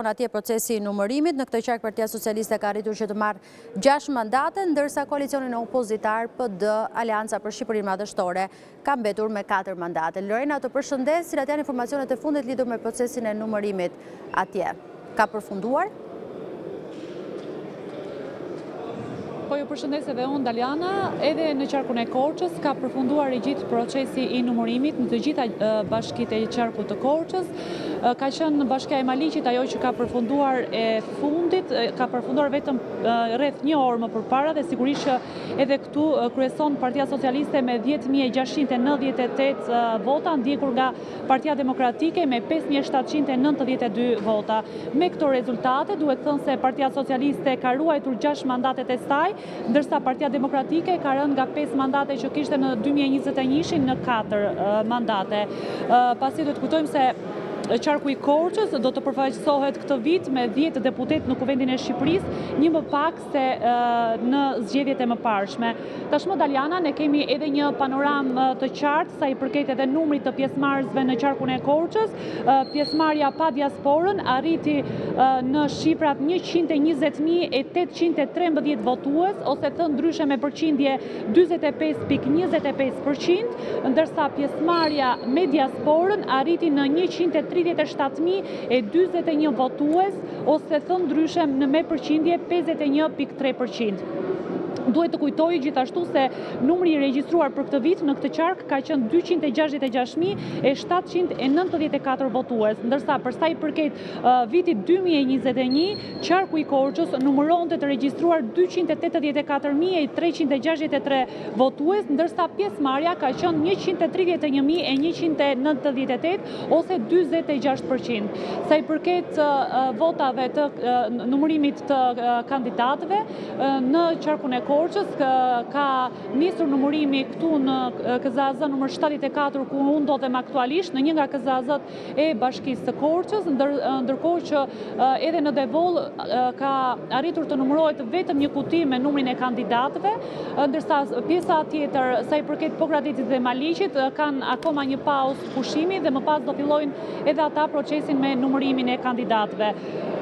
Atje procesi i numërimit, në këtë qark Partia Socialiste ka arritur që të marrë 6 mandate, ndërsa koalicionin opozitar PD Alianca për Shqipërinë Madhështore ka mbetur me 4 mandate. Lorena, të përshëndes, cilat janë informacionet e fundit lidhur me procesin e numërimit atje? Ka përfunduar? Po ju përshëndes edhe unë, Daliana, edhe në qarkun e Korçës ka përfunduar i gjithë procesi i numërimit në të gjitha bashkitë e qarkut të Korçës. Ka qenë bashkia e Maliqit ajo që ka përfunduar e fundit, ka përfunduar vetëm rreth 1 orë më përpara dhe sigurisht që edhe këtu kryeson Partia Socialiste me 10.698 vota, ndjekur nga Partia Demokratike me 5.792 vota. Me këto rezultate duhet thënë se Partia Socialiste ka ruajtur 6 mandatet e saj, ndërsa Partia Demokratike ka rënë nga 5 mandate që kishte në 2021 në 4 mandate. Pasi do të kujtojmë se qarku i Korçës do të përfaqësohet këtë vit me 10 deputet në Kuvendin e Shqipërisë, një më pak se në zgjedhjet e mëparshme. Tashmë, Daliana, ne kemi edhe një panoram të qartë sa i përket edhe numrit të pjesëmarrësve në qarkun e Korçës. Pjesëmarrja pa diasporën arriti në shifrat 120.813 votues, ose thënë ndryshe me përqindje 45.25%, ndërsa pjesëmarrja me diasporën arriti në 137.021 votues, ose thënë ndryshe me përqindje 51.3%. Duhet të kujtoj gjithashtu se numri i regjistruar për këtë vit në këtë qark ka qenë 266.794 votues, ndërsa për sa i përket vitit 2021, qarku i Korçës numëronte të regjistruar 284.363 votues, ndërsa pjesëmarrja ka qenë 131.198 ose 46%. Sa i përket votave të numërimit të kandidatëve në qarkun e Korçës, ka nisur numërimi këtu në KZAZ numër 74, ku unë ndodhem aktualisht, në një nga KZAZ-t e Bashkisë së Korçës, ndërkohë që edhe në Devoll ka arritur të numërohet vetëm një kuti me numrin e kandidatëve, ndërsa pjesa tjetër, sa i përket Pogradecit dhe Maliqit, kanë akoma një pauzë pushimi dhe më pas do fillojnë edhe ata procesin me numërimin e kandidatëve.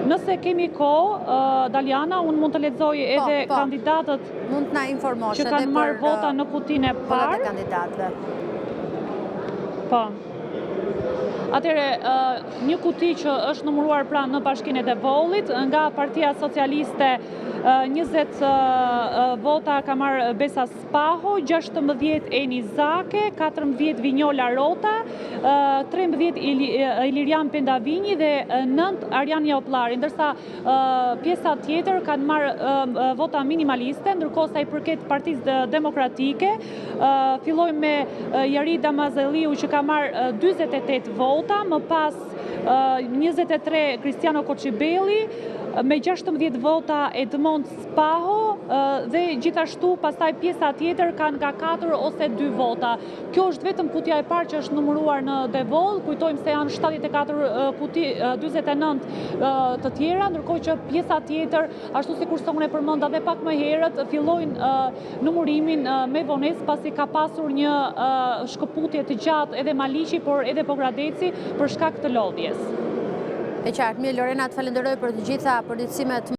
Nëse kemi kohë, Daliana, unë mund të lexoj edhe kandidatët mund të na informosh që kanë marrë vota në kutinë e parë. Po. Atëre, një kuti që është numëruar pra në Bashkinë e Devollit, nga Partia Socialiste 20 vota ka marrë Besa Spaho, 16 Eni Zake, 14 Vinjola Rota, 13 Ilirian Pendavinji dhe 9 Arjan Jaoplari, ndërsa pjesa tjetër kanë marrë vota minimaliste, ndërkohë sa i përket Partisë Demokratike, fillojmë me Jari Damazeliu që ka marrë 48 vota, më pas 23 Kristiano Koçibelli, me 16 vota Edmond Spaho dhe gjithashtu pastaj pjesa tjetër kanë nga 4 ose 2 vota. Kjo është vetëm kutja e parë që është numëruar në Devoll, kujtojmë se janë 74 kuti, 49 të tjera, ndërkohë që pjesa tjetër, ashtu sikur unë e përmenda edhe pak më herët, fillojnë numërimin me vonesë pasi ka pasur një shkëputje të gjatë edhe Maliqi, por edhe Pogradeci për shkak të lodhjes. E qartë, mirë, Lorena, të falenderoj për të gjitha përditësimet